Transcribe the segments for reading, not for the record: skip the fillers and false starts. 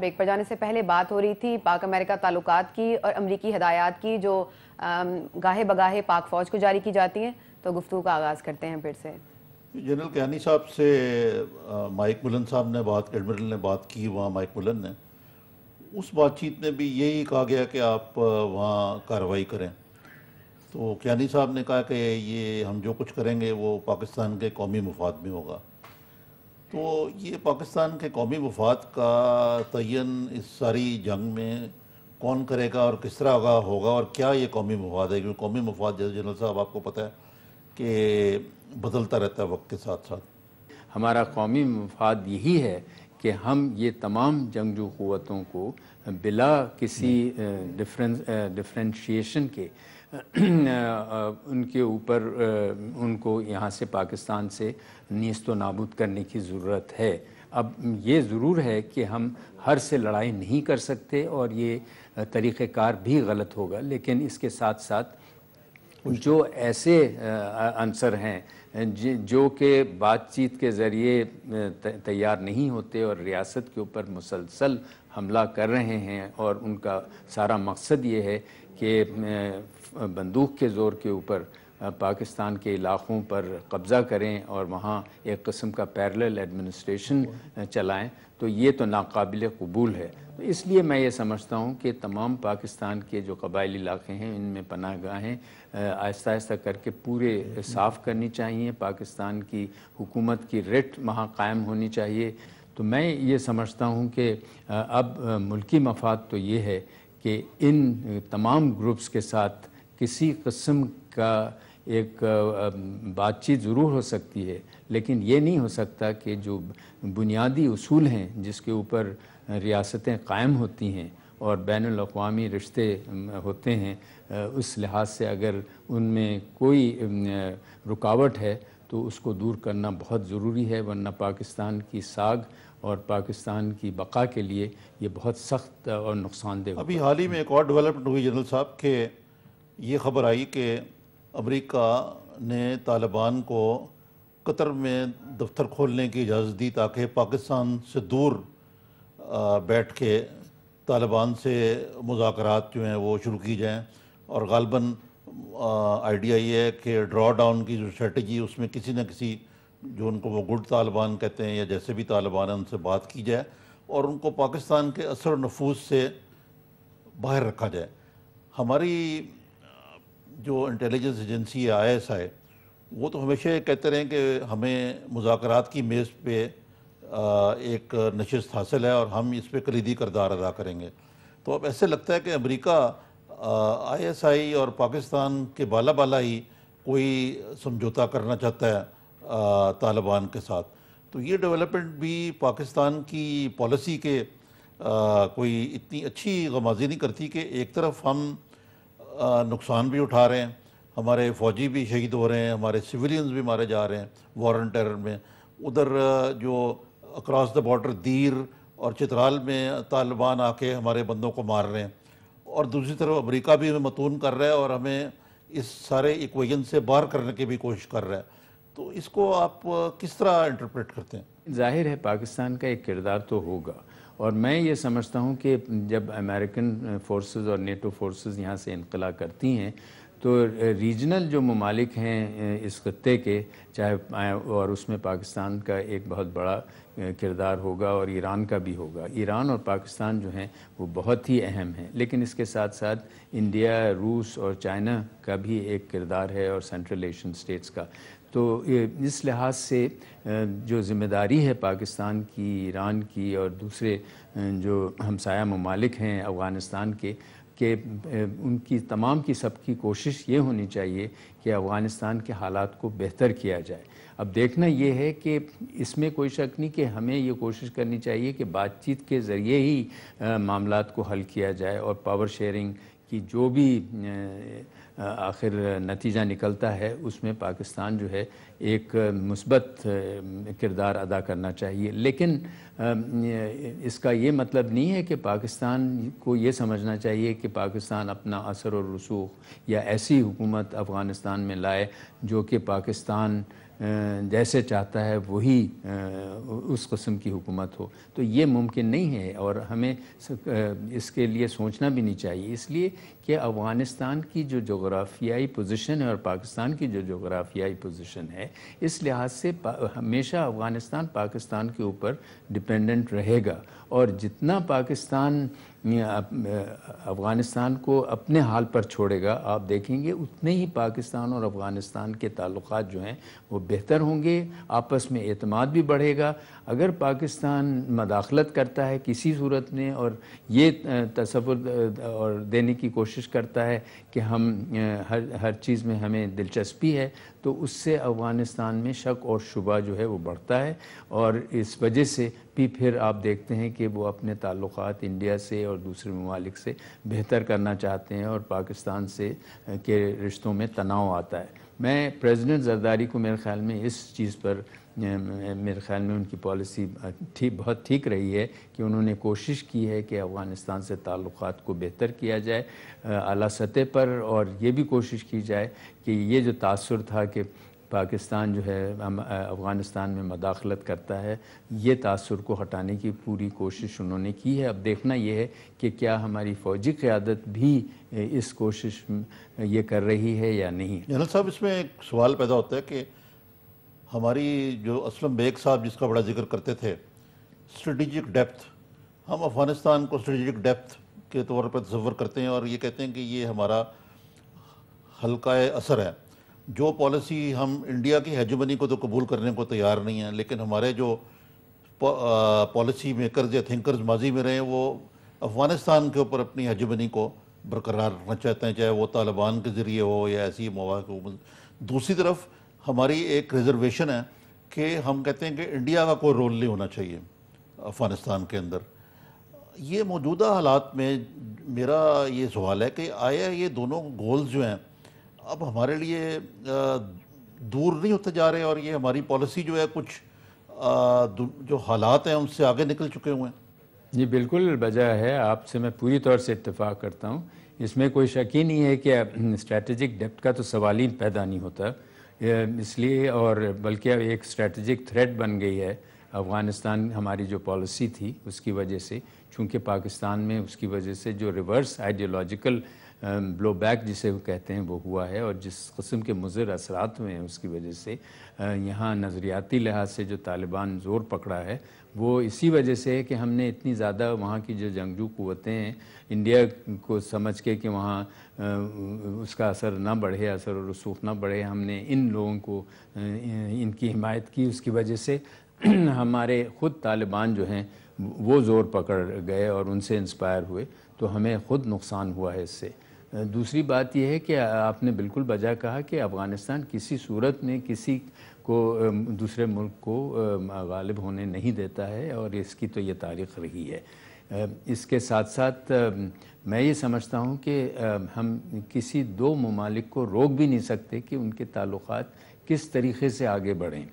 Break پر جانے سے پہلے بات ہو رہی تھی پاک امریکہ تعلقات کی اور امریکی ہدایات کی جو گاہے بگاہے پاک فوج کو جاری کی جاتی ہیں، تو گفتگو کا آغاز کرتے ہیں پھر سے۔ جنرل کیانی صاحب سے مائک ملن صاحب نے ایڈمرل نے بات کی، وہاں مائک ملن نے، اس بات چیت میں بھی یہی کہا گیا کہ آپ وہاں کارروائی کریں۔ تو کیانی صاحب نے کہا کہ یہ ہم جو کچھ کریں گے وہ پاکستان کے قومی مفاد میں ہوگا۔ تو یہ پاکستان کے قومی مفاد کا تعین اس ساری جنگ میں کون کرے گا اور کس طرح ہوگا اور کیا یہ قومی مفاد ہے؟ کیونکہ قومی مفاد جیسے جنرل صاحب آپ کو پتہ ہے کہ بدلتا رہتا ہے وقت کے ساتھ ساتھ۔ ہمارا قومی مفاد یہی ہے کہ ہم یہ تمام جنگجو قوتوں کو بلا کسی ڈفرینشیشن کے ان کے اوپر ان کو یہاں سے پاکستان سے نیست و نابود کرنے کی ضرورت ہے۔ اب یہ ضرور ہے کہ ہم ہر سے لڑائی نہیں کر سکتے اور یہ طریقہ کار بھی غلط ہوگا، لیکن اس کے ساتھ ساتھ جو ایسے عنصر ہیں جو کہ بات چیت کے ذریعے تیار نہیں ہوتے اور ریاست کے اوپر مسلسل حملہ کر رہے ہیں اور ان کا سارا مقصد یہ ہے کہ بندوق کے زور کے اوپر پاکستان کے علاقوں پر قبضہ کریں اور وہاں ایک قسم کا پیرلل ایڈمنسٹریشن چلائیں، تو یہ تو ناقابل قبول ہے۔ اس لیے میں یہ سمجھتا ہوں کہ تمام پاکستان کے جو قبائلی علاقے ہیں ان میں پناہ گاہیں آہستہ آہستہ کر کے پورے صاف کرنی چاہیے، پاکستان کی حکومت کی رٹ وہاں قائم ہونی چاہیے۔ تو میں یہ سمجھتا ہوں کہ اب ملکی مفاد تو یہ ہے کہ ان تمام گروپس کے ساتھ کسی قسم کا ایک بات چیت ضرور ہو سکتی ہے، لیکن یہ نہیں ہو سکتا کہ جو بنیادی اصول ہیں جس کے اوپر ریاستیں قائم ہوتی ہیں اور بین الاقوامی رشتے ہوتے ہیں، اس لحاظ سے اگر ان میں کوئی رکاوٹ ہے تو اس کو دور کرنا بہت ضروری ہے، ورنہ پاکستان کی ساگ اور پاکستان کی بقا کے لیے یہ بہت سخت اور نقصان دہ ہوگا۔ ابھی حال ہی میں ایک اور ڈیولپمنٹ ہوئی جنرل صاحب کہ یہ خبر آئی کہ امریکہ نے طالبان کو قطر میں دفتر کھولنے کی اجازت دی تاکہ پاکستان سے دور بیٹھ کے طالبان سے مذاکرات جو ہیں وہ شروع کی جائیں، اور غالباً آئیڈیا یہ ہے کہ ڈرا ڈاؤن کی جو اسٹریٹجی اس میں کسی نہ کسی جو ان کو وہ گڈ طالبان کہتے ہیں یا جیسے بھی طالبان ہیں ان سے بات کی جائے اور ان کو پاکستان کے اثر و نفوذ سے باہر رکھا جائے۔ ہماری جو انٹیلیجنس ایجنسی ہے ISI، وہ تو ہمیشہ یہ کہتے رہے کہ ہمیں مذاکرات کی میز پہ ایک نشست حاصل ہے اور ہم اس پہ کلیدی کردار ادا کریں گے۔ تو اب ایسے لگتا ہے کہ امریکہ ISI اور پاکستان کے بالا بالا ہی کوئی سمجھوتا کرنا چاہتا ہے طالبان کے ساتھ۔ تو یہ ڈیولپمنٹ بھی پاکستان کی پالیسی کے کوئی اتنی اچھی غمازی نہیں کرتی کہ ایک طرف ہم نقصان بھی اٹھا رہے ہیں، ہمارے فوجی بھی شہید ہو رہے ہیں، ہمارے سویلینز بھی مارے جا رہے ہیں وار اینڈ ٹیرر میں، ادھر جو اکراس دا بارڈر دیر اور چترال میں طالبان آ کے ہمارے بندوں کو مار رہے ہیں، اور دوسری طرف امریکہ بھی ہمیں متون کر رہا ہے اور ہمیں اس سارے ایکویژن سے باہر کرنے کی بھی کوشش کر رہا ہے۔ تو اس کو آپ کس طرح انٹرپریٹ کرتے ہیں؟ ظاہر ہے پاکستان کا ایک کردار تو ہوگا، اور میں یہ سمجھتا ہوں کہ جب امریکن فورسز اور نیٹو فورسز یہاں سے انخلا کرتی ہیں تو ریجنل جو ممالک ہیں اس خطے کے، چاہے اور اس میں پاکستان کا ایک بہت بڑا کردار ہوگا اور ایران کا بھی ہوگا۔ ایران اور پاکستان جو ہیں وہ بہت ہی اہم ہیں، لیکن اس کے ساتھ ساتھ انڈیا، روس اور چائنا کا بھی ایک کردار ہے اور سینٹرل ایشین اسٹیٹس کا۔ تو اس لحاظ سے جو ذمہ داری ہے پاکستان کی، ایران کی اور دوسرے جو ہمسایہ ممالک ہیں افغانستان کے، کہ ان کی تمام کی سب کی کوشش یہ ہونی چاہیے کہ افغانستان کے حالات کو بہتر کیا جائے۔ اب دیکھنا یہ ہے کہ اس میں کوئی شک نہیں کہ ہمیں یہ کوشش کرنی چاہیے کہ بات چیت کے ذریعے ہی معاملات کو حل کیا جائے، اور پاور شیئرنگ کی جو بھی آخر نتیجہ نکلتا ہے اس میں پاکستان جو ہے ایک مثبت کردار ادا کرنا چاہیے۔ لیکن اس کا یہ مطلب نہیں ہے کہ پاکستان کو یہ سمجھنا چاہیے کہ پاکستان اپنا اثر و رسوخ یا ایسی حکومت افغانستان میں لائے جو کہ پاکستان جیسے چاہتا ہے وہی اس قسم کی حکومت ہو، تو یہ ممکن نہیں ہے، اور ہمیں اس کے لیے سوچنا بھی نہیں چاہیے، اس لیے کہ افغانستان کی جو جغرافیائی پوزیشن ہے اور پاکستان کی جو جغرافیائی پوزیشن ہے، اس لحاظ سے ہمیشہ افغانستان پاکستان کے اوپر ڈپینڈنٹ رہے گا، اور جتنا پاکستان افغانستان کو اپنے حال پر چھوڑے گا، آپ دیکھیں گے اتنے ہی پاکستان اور افغانستان کے تعلقات جو ہیں وہ بہتر ہوں گے، آپس میں اعتماد بھی بڑھے گا۔ اگر پاکستان مداخلت کرتا ہے کسی صورت میں اور یہ تصور اور دینے کی کوشش کرتا ہے کہ ہم ہر چیز میں ہمیں دلچسپی ہے، تو اس سے افغانستان میں شک اور شبہ جو ہے وہ بڑھتا ہے، اور اس وجہ سے بھی پھر آپ دیکھتے ہیں کہ وہ اپنے تعلقات انڈیا سے اور دوسرے ممالک سے بہتر کرنا چاہتے ہیں، اور پاکستان سے کے رشتوں میں تناؤ آتا ہے۔ میں پریزیڈنٹ زرداری کو میرے خیال میں اس چیز پر میرے خیال میں ان کی پالیسی بہت ٹھیک رہی ہے کہ انہوں نے کوشش کی ہے کہ افغانستان سے تعلقات کو بہتر کیا جائے اعلیٰ سطح پر، اور یہ بھی کوشش کی جائے کہ یہ جو تاثر تھا کہ پاکستان جو ہے افغانستان میں مداخلت کرتا ہے، یہ تاثر کو ہٹانے کی پوری کوشش انہوں نے کی ہے۔ اب دیکھنا یہ ہے کہ کیا ہماری فوجی قیادت بھی اس کوشش یہ کر رہی ہے یا نہیں۔ جنرل صاحب، اس میں ایک سوال پیدا ہوتا ہے کہ ہماری جو اسلم بیگ صاحب جس کا بڑا ذکر کرتے تھے، اسٹریٹجک ڈیپتھ، ہم افغانستان کو اسٹریٹجک ڈیپتھ کے طور پر تصور کرتے ہیں اور یہ کہتے ہیں کہ یہ ہمارا حلقہ اثر ہے۔ جو پالیسی ہم انڈیا کی ہیجمنی کو تو قبول کرنے کو تیار نہیں ہیں، لیکن ہمارے جو پالیسی میکرز یا تھنکرز ماضی میں رہے ہیں وہ افغانستان کے اوپر اپنی ہیجمنی کو برقرار رکھنا چاہتے ہیں، چاہے وہ طالبان کے ذریعے ہو یا ایسی مواقع۔ دوسری طرف ہماری ایک ریزرویشن ہے کہ ہم کہتے ہیں کہ انڈیا کا کوئی رول نہیں ہونا چاہیے افغانستان کے اندر۔ یہ موجودہ حالات میں میرا یہ سوال ہے کہ آیا یہ دونوں گولز جو ہیں اب ہمارے لیے دور نہیں ہوتے جا رہے، اور یہ ہماری پالیسی جو ہے کچھ جو حالات ہیں ان سے آگے نکل چکے ہوئے ہیں؟ جی بالکل بجا ہے، آپ سے میں پوری طور سے اتفاق کرتا ہوں، اس میں کوئی شک ہی نہیں ہے کہ اسٹریٹجک ڈیپتھ کا تو سوال ہی پیدا نہیں ہوتا، اس لیے اور بلکہ ایک اسٹریٹجک تھریٹ بن گئی ہے افغانستان ہماری جو پالیسی تھی اس کی وجہ سے، چونکہ پاکستان میں اس کی وجہ سے جو ریورس آئیڈیولوجیکل بلو بیک جسے وہ کہتے ہیں وہ ہوا ہے، اور جس قسم کے مضر اثرات ہوئے ہیں اس کی وجہ سے یہاں نظریاتی لحاظ سے جو طالبان زور پکڑا ہے وہ اسی وجہ سے ہے کہ ہم نے اتنی زیادہ وہاں کی جو جنگجو قوتیں ہیں انڈیا کو سمجھ کے کہ وہاں اس کا اثر نہ بڑھے، اثر و رسوخ نہ بڑھے، ہم نے ان لوگوں کو ان کی حمایت کی، اس کی وجہ سے ہمارے خود طالبان جو ہیں وہ زور پکڑ گئے اور ان سے انسپائر ہوئے، تو ہمیں خود نقصان ہوا ہے اس سے۔ دوسری بات یہ ہے کہ آپ نے بالکل بجا کہا کہ افغانستان کسی صورت میں کسی کو دوسرے ملک کو غالب ہونے نہیں دیتا ہے، اور اس کی تو یہ تاریخ رہی ہے۔ اس کے ساتھ ساتھ میں یہ سمجھتا ہوں کہ ہم کسی دو ممالک کو روک بھی نہیں سکتے کہ ان کے تعلقات کس طریقے سے آگے بڑھیں۔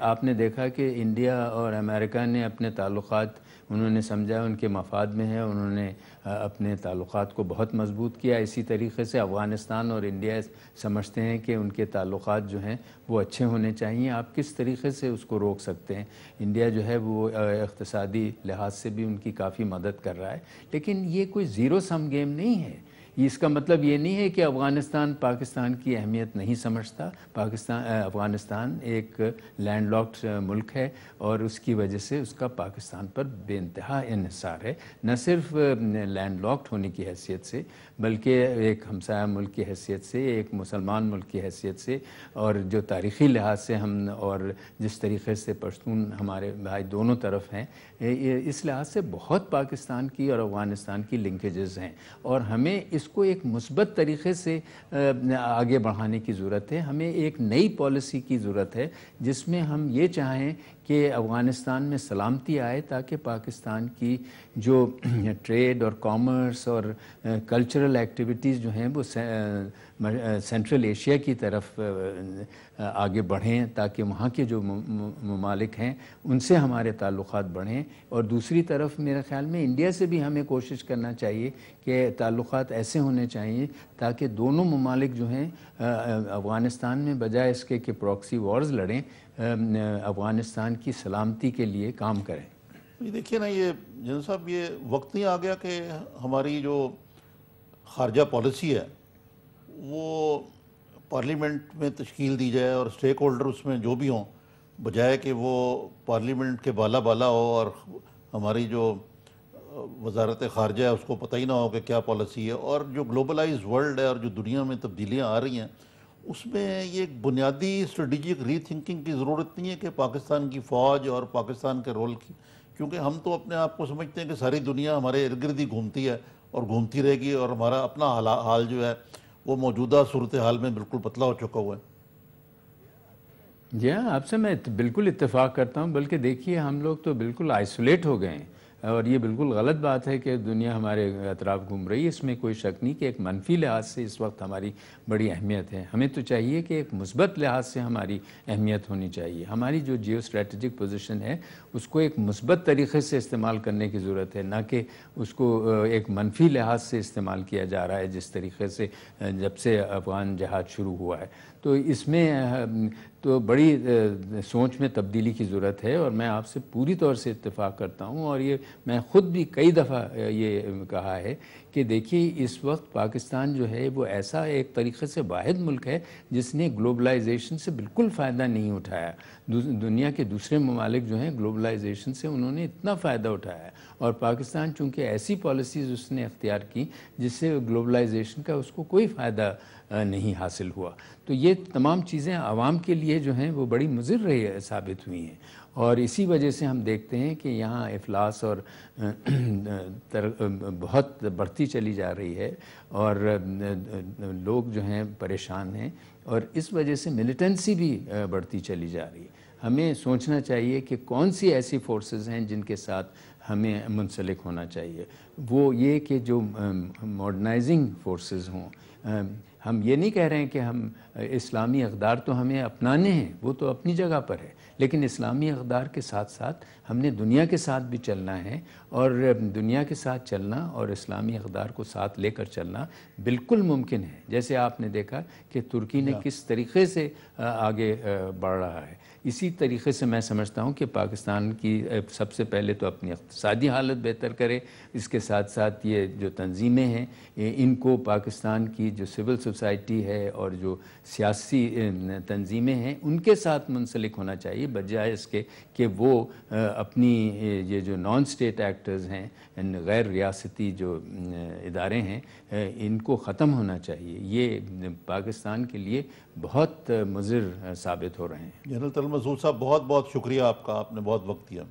آپ نے دیکھا کہ انڈیا اور امریکہ نے اپنے تعلقات انہوں نے سمجھا ان کے مفاد میں ہے، انہوں نے اپنے تعلقات کو بہت مضبوط کیا۔ اسی طریقے سے افغانستان اور انڈیا سمجھتے ہیں کہ ان کے تعلقات جو ہیں وہ اچھے ہونے چاہیے۔ آپ کس طریقے سے اس کو روک سکتے ہیں؟ انڈیا جو ہے وہ اقتصادی لحاظ سے بھی ان کی کافی مدد کر رہا ہے، لیکن یہ کوئی زیرو سم گیم نہیں ہے۔ اس کا مطلب یہ نہیں ہے کہ افغانستان پاکستان کی اہمیت نہیں سمجھتا۔ افغانستان ایک لینڈ لاکڈ ملک ہے، اور اس کی وجہ سے اس کا پاکستان پر بے انتہا انحصار ہے، نہ صرف لینڈ لاکڈ ہونے کی حیثیت سے بلکہ ایک ہمسایہ ملک کی حیثیت سے، ایک مسلمان ملک کی حیثیت سے، اور جو تاریخی لحاظ سے ہم اور جس طریقے سے پشتون ہمارے بھائی دونوں طرف ہیں، اس لحاظ سے بہت پاکستان کی اور افغانستان کی لنکیجز ہیں، اور ہمیں اس کو ایک مثبت طریقے سے آگے بڑھانے کی ضرورت ہے۔ ہمیں ایک نئی پالیسی کی ضرورت ہے جس میں ہم یہ چاہیں کہ افغانستان میں سلامتی آئے، تاکہ پاکستان کی جو ٹریڈ اور کامرس اور کلچرل ایکٹیویٹیز جو ہیں وہ سینٹرل ایشیا کی طرف آگے بڑھیں، تاکہ وہاں کے جو ممالک ہیں ان سے ہمارے تعلقات بڑھیں۔ اور دوسری طرف میرے خیال میں انڈیا سے بھی ہمیں کوشش کرنا چاہیے کہ تعلقات ایسے ایسے ہونے چاہیے تاکہ دونوں ممالک جو ہیں افغانستان میں بجائے اس کے کہ پراکسی وارز لڑیں افغانستان کی سلامتی کے لیے کام کریں۔ یہ دیکھیے نا، یہ جنرل صاحب یہ وقت نہیں آ گیا کہ ہماری جو خارجہ پالیسی ہے وہ پارلیمنٹ میں تشکیل دی جائے اور سٹیک ہولڈر اس میں جو بھی ہوں، بجائے کہ وہ پارلیمنٹ کے بالا بالا ہو اور ہماری جو وزارت خارجہ ہے اس کو پتہ ہی نہ ہو کہ کیا پالیسی ہے۔ اور جو گلوبلائز ورلڈ ہے اور جو دنیا میں تبدیلیاں آ رہی ہیں، اس میں یہ ایک بنیادی اسٹریٹجک ری تھنکنگ کی ضرورت نہیں ہے کہ پاکستان کی فوج اور پاکستان کے رول کی، کیونکہ ہم تو اپنے آپ کو سمجھتے ہیں کہ ساری دنیا ہمارے ارد گرد ہی گھومتی ہے اور گھومتی رہے گی، اور ہمارا اپنا حال جو ہے وہ موجودہ صورتحال میں بالکل پتلا ہو چکا ہوا ہے۔ جی ہاں، آپ سے میں بالکل اتفاق کرتا ہوں، بلکہ دیکھیے ہم لوگ تو بالکل آئسولیٹ ہو گئے ہیں، اور یہ بالکل غلط بات ہے کہ دنیا ہمارے اطراف گھوم رہی ہے۔ اس میں کوئی شک نہیں کہ ایک منفی لحاظ سے اس وقت ہماری بڑی اہمیت ہے۔ ہمیں تو چاہیے کہ ایک مثبت لحاظ سے ہماری اہمیت ہونی چاہیے۔ ہماری جو جیو اسٹریٹجک پوزیشن ہے اس کو ایک مثبت طریقے سے استعمال کرنے کی ضرورت ہے، نہ کہ اس کو ایک منفی لحاظ سے استعمال کیا جا رہا ہے جس طریقے سے جب سے افغان جہاد شروع ہوا ہے۔ تو اس میں تو بڑی سوچ میں تبدیلی کی ضرورت ہے، اور میں آپ سے پوری طور سے اتفاق کرتا ہوں، اور یہ میں خود بھی کئی دفعہ یہ کہا ہے کہ دیکھیے اس وقت پاکستان جو ہے وہ ایسا ایک طریقے سے واحد ملک ہے جس نے گلوبلائزیشن سے بالکل فائدہ نہیں اٹھایا۔ دنیا کے دوسرے ممالک جو ہیں گلوبلائزیشن سے انہوں نے اتنا فائدہ اٹھایا ہے، اور پاکستان چونکہ ایسی پالیسیز اس نے اختیار کی جس سے گلوبلائزیشن کا اس کو کوئی فائدہ نہیں حاصل ہوا۔ تو یہ تمام چیزیں عوام کے لیے جو ہیں وہ بڑی مضر ثابت ہوئی ہیں، اور اسی وجہ سے ہم دیکھتے ہیں کہ یہاں افلاس اور بہت بڑھتی چلی جا رہی ہے، اور لوگ جو ہیں پریشان ہیں، اور اس وجہ سے ملیٹنسی بھی بڑھتی چلی جا رہی ہے۔ ہمیں سوچنا چاہیے کہ کون سی ایسی فورسز ہیں جن کے ساتھ ہمیں منسلک ہونا چاہیے۔ وہ یہ کہ جو ماڈرنائزنگ فورسز ہوں۔ ہم یہ نہیں کہہ رہے ہیں کہ ہم اسلامی اقدار تو ہمیں اپنانے ہیں، وہ تو اپنی جگہ پر ہے، لیکن اسلامی اقدار کے ساتھ ساتھ ہم نے دنیا کے ساتھ بھی چلنا ہے، اور دنیا کے ساتھ چلنا اور اسلامی اقدار کو ساتھ لے کر چلنا بالکل ممکن ہے۔ جیسے آپ نے دیکھا کہ ترکی نے کس طریقے سے آگے بڑھ رہا ہے، اسی طریقے سے میں سمجھتا ہوں کہ پاکستان کی سب سے پہلے تو اپنی اقتصادی حالت بہتر کرے، اس کے ساتھ ساتھ یہ جو تنظیمیں ہیں ان کو پاکستان کی جو سول سوسائٹی ہے اور جو سیاسی تنظیمیں ہیں ان کے ساتھ منسلک ہونا چاہیے، بجائے اس کے کہ وہ اپنی یہ جو نان سٹیٹ ایکٹرز ہیں، غیر ریاستی جو ادارے ہیں، ان کو ختم ہونا چاہیے۔ یہ پاکستان کے لیے بہت مضر ثابت ہو رہے ہیں۔ جنرل طلعت مسعود صاحب، بہت بہت شکریہ آپ کا، آپ نے بہت وقت دیا۔